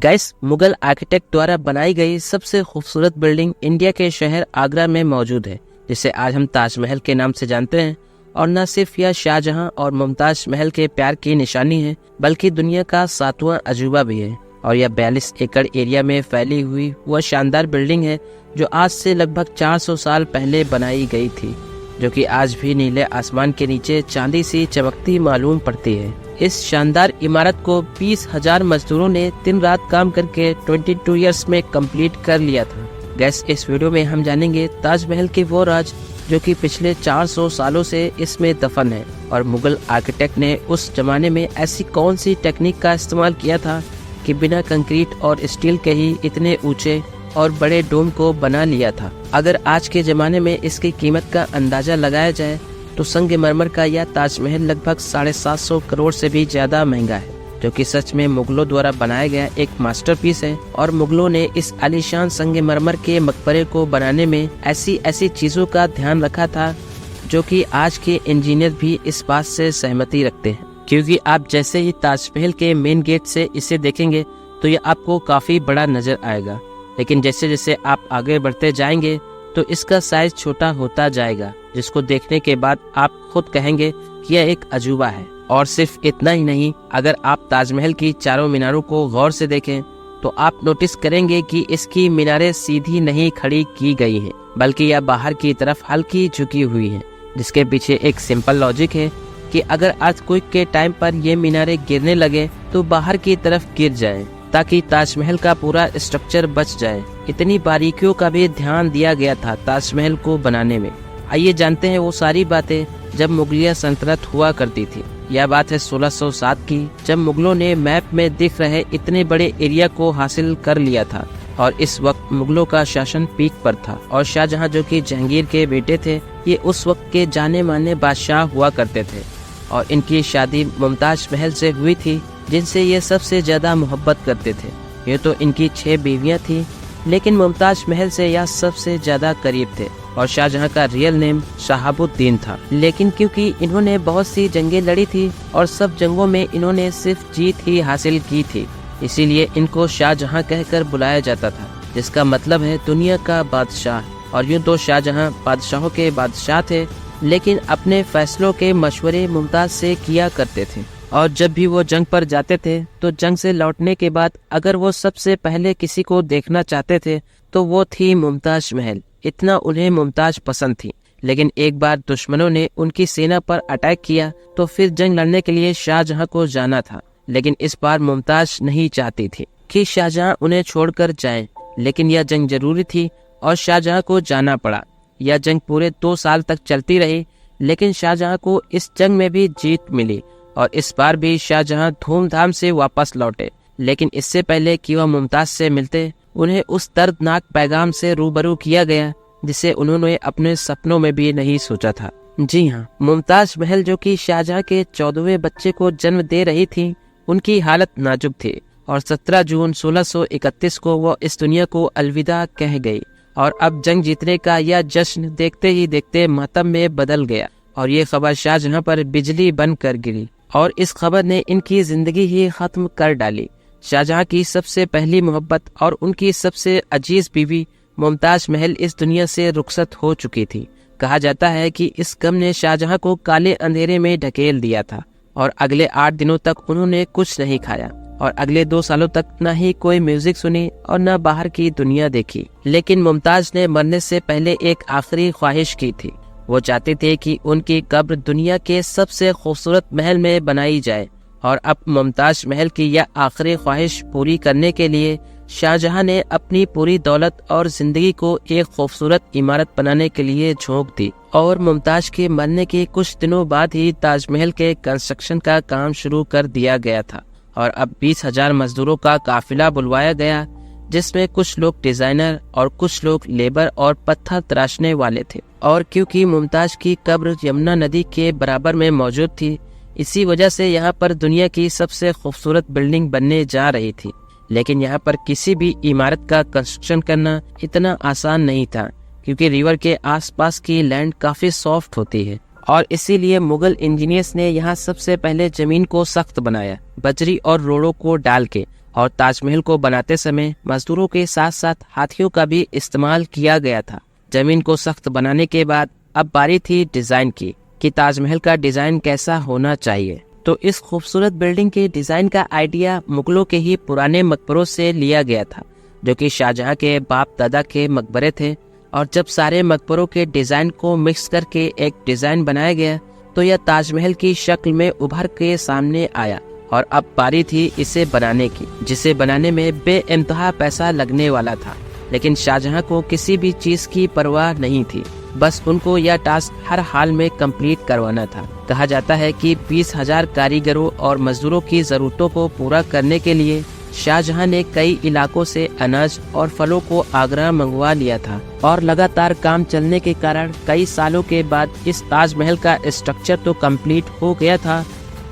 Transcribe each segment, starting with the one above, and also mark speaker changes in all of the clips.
Speaker 1: Guys, Mughal architect द्वारा बनाई गई सबसे खूबसूरत बिल्डिंग इंडिया के शहर आगरा में मौजूद है, जिसे आज हम ताजमहल के नाम से जानते हैं। और न सिर्फ यह शाहजहां और मुमताज महल के प्यार की निशानी है, बल्कि दुनिया का 7वां अजूबा भी है। और यह 42 एकड़ एरिया में फैली हुई वह शानदार बिल्डिंग है जो आज से लगभग 400 साल पहले बनाई गई थी, जो कि आज भी नीले आसमान के नीचे चांदी सी चमकती मालूम पड़ती है। इस शानदार इमारत को 20,000 मजदूरों ने दिन रात काम करके 22 इयर्स में कंप्लीट कर लिया था। गैस, इस वीडियो में हम जानेंगे ताजमहल के वो राज जो कि पिछले 400 सालों से इसमें दफन है, और मुगल आर्किटेक्ट ने उस जमाने में ऐसी कौन सी टेक्निक का इस्तेमाल किया था कि बिना कंक्रीट और स्टील के ही इतने ऊंचे और बड़े डोम को बना लिया था। अगर आज के जमाने में इसकी कीमत का अंदाजा लगाया जाए तो संगमरमर का यह ताजमहल लगभग 750 करोड़ से भी ज्यादा महंगा है, जो कि सच में मुगलों द्वारा बनाया गया एक मास्टरपीस है। और मुगलों ने इस आलीशान संगमरमर के मकबरे को बनाने में ऐसी ऐसी चीजों का ध्यान रखा था जो कि आज के इंजीनियर भी इस बात से सहमति रखते हैं, क्योंकि आप जैसे ही ताजमहल के मेन गेट से इसे देखेंगे तो यह आपको काफी बड़ा नजर आएगा, लेकिन जैसे जैसे आप आगे बढ़ते जाएंगे तो इसका साइज छोटा होता जाएगा, जिसको देखने के बाद आप खुद कहेंगे कि यह एक अजूबा है। और सिर्फ इतना ही नहीं, अगर आप ताजमहल की चारों मीनारों को गौर से देखें तो आप नोटिस करेंगे कि इसकी मीनारें सीधी नहीं खड़ी की गई हैं, बल्कि यह बाहर की तरफ हल्की झुकी हुई है, जिसके पीछे एक सिंपल लॉजिक है कि अगर अर्थक्वेक के टाइम पर ये मीनारें गिरने लगे तो बाहर की तरफ गिर जाएं, ताकि ताजमहल का पूरा स्ट्रक्चर बच जाए। इतनी बारीकियों का भी ध्यान दिया गया था ताजमहल को बनाने में। आइए जानते हैं वो सारी बातें जब मुगलिया सल्तनत हुआ करती थी। यह बात है 1607 की, जब मुगलों ने मैप में दिख रहे इतने बड़े एरिया को हासिल कर लिया था। और इस वक्त मुगलों का शासन पीक पर था, और शाहजहां जो कि जहांगीर के बेटे थे, ये उस वक्त के जाने माने बादशाह हुआ करते थे। और इनकी शादी मुमताज महल से हुई थी, जिनसे ये सबसे ज्यादा मोहब्बत करते थे। ये तो इनकी 6 बीवियां थी, लेकिन मुमताज महल से यह सबसे ज्यादा करीब थे। और शाहजहां का रियल नेम शहाबुद्दीन था, लेकिन क्योंकि इन्होंने बहुत सी जंगें लड़ी थी और सब जंगों में इन्होंने सिर्फ जीत ही हासिल की थी, इसीलिए इनको शाहजहां कहकर बुलाया जाता था, जिसका मतलब है दुनिया का बादशाह। और यूँ तो शाहजहां बादशाहों के बादशाह थे, लेकिन अपने फैसलों के मशवरे मुमताज से किया करते थे। और जब भी वो जंग पर जाते थे तो जंग से लौटने के बाद अगर वो सबसे पहले किसी को देखना चाहते थे तो वो थी मुमताज महल। इतना उन्हें मुमताज पसंद थी। लेकिन एक बार दुश्मनों ने उनकी सेना पर अटैक किया तो फिर जंग लड़ने के लिए शाहजहां को जाना था, लेकिन इस बार मुमताज नहीं चाहती थी कि शाहजहां उन्हें छोड़कर जाएं। लेकिन यह जंग जरूरी थी और शाहजहां को जाना पड़ा। यह जंग पूरे 2 साल तक चलती रही, लेकिन शाहजहां को इस जंग में भी जीत मिली। और इस बार भी शाहजहां धूमधाम से वापस लौटे, लेकिन इससे पहले कि वह मुमताज से मिलते, उन्हें उस दर्दनाक पैगाम से रूबरू किया गया जिसे उन्होंने अपने सपनों में भी नहीं सोचा था। जी हाँ, मुमताज महल जो कि शाहजहां के 14वें बच्चे को जन्म दे रही थी, उनकी हालत नाजुक थी। और 17 जून 1631 को वो इस दुनिया को अलविदा कह गई। और अब जंग जीतने का यह जश्न देखते ही देखते मातम में बदल गया। और ये खबर शाहजहां पर बिजली बन कर गिरी, और इस खबर ने इनकी जिंदगी ही खत्म कर डाली। शाहजहां की सबसे पहली मोहब्बत और उनकी सबसे अजीज बीवी मुमताज महल इस दुनिया से रुखसत हो चुकी थी। कहा जाता है कि इस गम ने शाहजहां को काले अंधेरे में ढकेल दिया था, और अगले 8 दिनों तक उन्होंने कुछ नहीं खाया, और अगले 2 सालों तक न ही कोई म्यूजिक सुनी और न बाहर की दुनिया देखी। लेकिन मुमताज ने मरने से पहले एक आखिरी ख्वाहिश की थी। वो चाहते थे कि उनकी कब्र दुनिया के सबसे खूबसूरत महल में बनाई जाए। और अब मुमताज महल की यह आखिरी ख्वाहिश पूरी करने के लिए शाहजहां ने अपनी पूरी दौलत और जिंदगी को एक खूबसूरत इमारत बनाने के लिए झोंक दी। और मुमताज के मरने के कुछ दिनों बाद ही ताजमहल के कंस्ट्रक्शन का काम शुरू कर दिया गया था। और अब 20,000 मजदूरों का काफिला बुलवाया गया, जिसमें कुछ लोग डिजाइनर और कुछ लोग लेबर और पत्थर तराशने वाले थे। और क्योंकि मुमताज की कब्र यमुना नदी के बराबर में मौजूद थी, इसी वजह से यहाँ पर दुनिया की सबसे खूबसूरत बिल्डिंग बनने जा रही थी। लेकिन यहाँ पर किसी भी इमारत का कंस्ट्रक्शन करना इतना आसान नहीं था, क्योंकि रिवर के आसपास की लैंड काफी सॉफ्ट होती है। और इसीलिए मुगल इंजीनियर्स ने यहाँ सबसे पहले जमीन को सख्त बनाया, बजरी और रोड़ों को डाल के। और ताजमहल को बनाते समय मजदूरों के साथ साथ हाथियों का भी इस्तेमाल किया गया था। जमीन को सख्त बनाने के बाद अब बारी थी डिजाइन की कि ताजमहल का डिजाइन कैसा होना चाहिए। तो इस खूबसूरत बिल्डिंग के डिजाइन का आइडिया मुगलों के ही पुराने मकबरों से लिया गया था, जो कि शाहजहां के बाप दादा के मकबरे थे। और जब सारे मकबरों के डिजाइन को मिक्स करके एक डिजाइन बनाया गया तो यह ताजमहल की शक्ल में उभर के सामने आया। और अब बारी थी इसे बनाने की, जिसे बनाने में बेइंतहा पैसा लगने वाला था। लेकिन शाहजहां को किसी भी चीज की परवाह नहीं थी, बस उनको यह टास्क हर हाल में कंप्लीट करवाना था। कहा जाता है कि 20,000 कारीगरों और मजदूरों की जरूरतों को पूरा करने के लिए शाहजहां ने कई इलाकों से अनाज और फलों को आगरा मंगवा लिया था। और लगातार काम चलने के कारण कई सालों के बाद इस ताजमहल का स्ट्रक्चर तो कंप्लीट हो गया था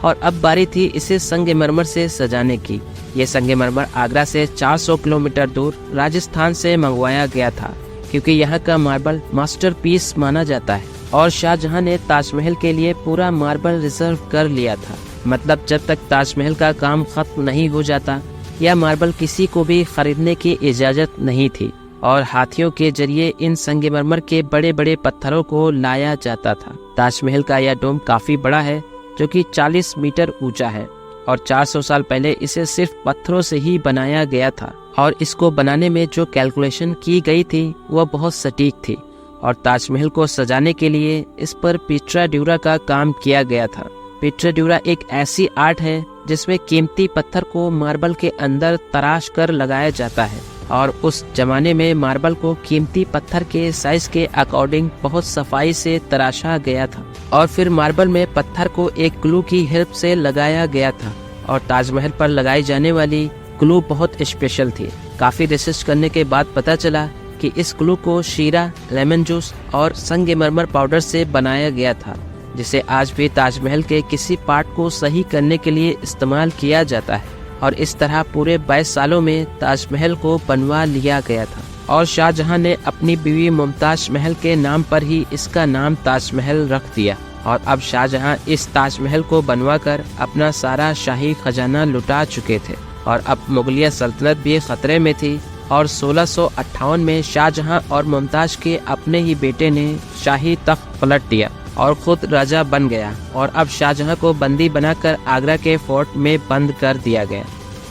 Speaker 1: और अब बारी थी इसे संगमरमर से सजाने की। ये संगमरमर आगरा से 400 किलोमीटर दूर राजस्थान से मंगवाया गया था, क्योंकि यहाँ का मार्बल मास्टरपीस माना जाता है। और शाहजहां ने ताजमहल के लिए पूरा मार्बल रिजर्व कर लिया था। मतलब जब तक ताजमहल का काम खत्म नहीं हो जाता यह मार्बल किसी को भी खरीदने की इजाजत नहीं थी। और हाथियों के जरिए इन संगमरमर के बड़े बड़े पत्थरों को लाया जाता था। ताजमहल का यह डोम काफी बड़ा है, जो कि 40 मीटर ऊंचा है और 400 साल पहले इसे सिर्फ पत्थरों से ही बनाया गया था। और इसको बनाने में जो कैलकुलेशन की गई थी वह बहुत सटीक थी। और ताजमहल को सजाने के लिए इस पर पिट्रा ड्यूरा का काम किया गया था। पिट्रा ड्यूरा एक ऐसी आर्ट है जिसमें कीमती पत्थर को मार्बल के अंदर तराश कर लगाया जाता है। और उस जमाने में मार्बल को कीमती पत्थर के साइज के अकॉर्डिंग बहुत सफाई से तराशा गया था और फिर मार्बल में पत्थर को एक ग्लू की हेल्प से लगाया गया था। और ताजमहल पर लगाई जाने वाली ग्लू बहुत स्पेशल थी। काफी रिसर्च करने के बाद पता चला कि इस ग्लू को शीरा, लेमन जूस और संगमरमर पाउडर से बनाया गया था, जिसे आज भी ताजमहल के किसी पार्ट को सही करने के लिए इस्तेमाल किया जाता है। और इस तरह पूरे 22 सालों में ताजमहल को बनवा लिया गया था। और शाहजहां ने अपनी बीवी मुमताज महल के नाम पर ही इसका नाम ताजमहल रख दिया। और अब शाहजहां इस ताजमहल को बनवाकर अपना सारा शाही खजाना लुटा चुके थे और अब मुगलिया सल्तनत भी खतरे में थी। और 1658 में शाहजहां और मुमताज के अपने ही बेटे ने शाही तख्त पलट दिया और खुद राजा बन गया। और अब शाहजहां को बंदी बनाकर आगरा के फोर्ट में बंद कर दिया गया।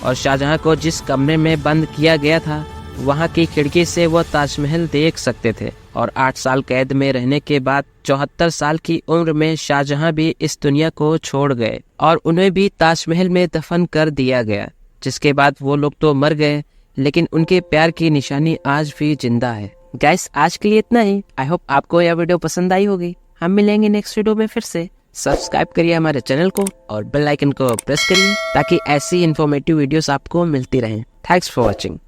Speaker 1: और शाहजहां को जिस कमरे में बंद किया गया था वहां की खिड़की से वह ताजमहल देख सकते थे। और 8 साल कैद में रहने के बाद 74 साल की उम्र में शाहजहां भी इस दुनिया को छोड़ गए और उन्हें भी ताजमहल में दफन कर दिया गया। जिसके बाद वो लोग तो मर गए, लेकिन उनके प्यार की निशानी आज भी जिंदा है। गाइस, आज के लिए इतना ही। आई होप आपको यह वीडियो पसंद आई होगी। हम मिलेंगे नेक्स्ट वीडियो में फिर से। सब्सक्राइब करिए हमारे चैनल को और बेल आइकन को प्रेस करिए ताकि ऐसी इन्फॉर्मेटिव वीडियोस आपको मिलती रहें। Thanks for watching.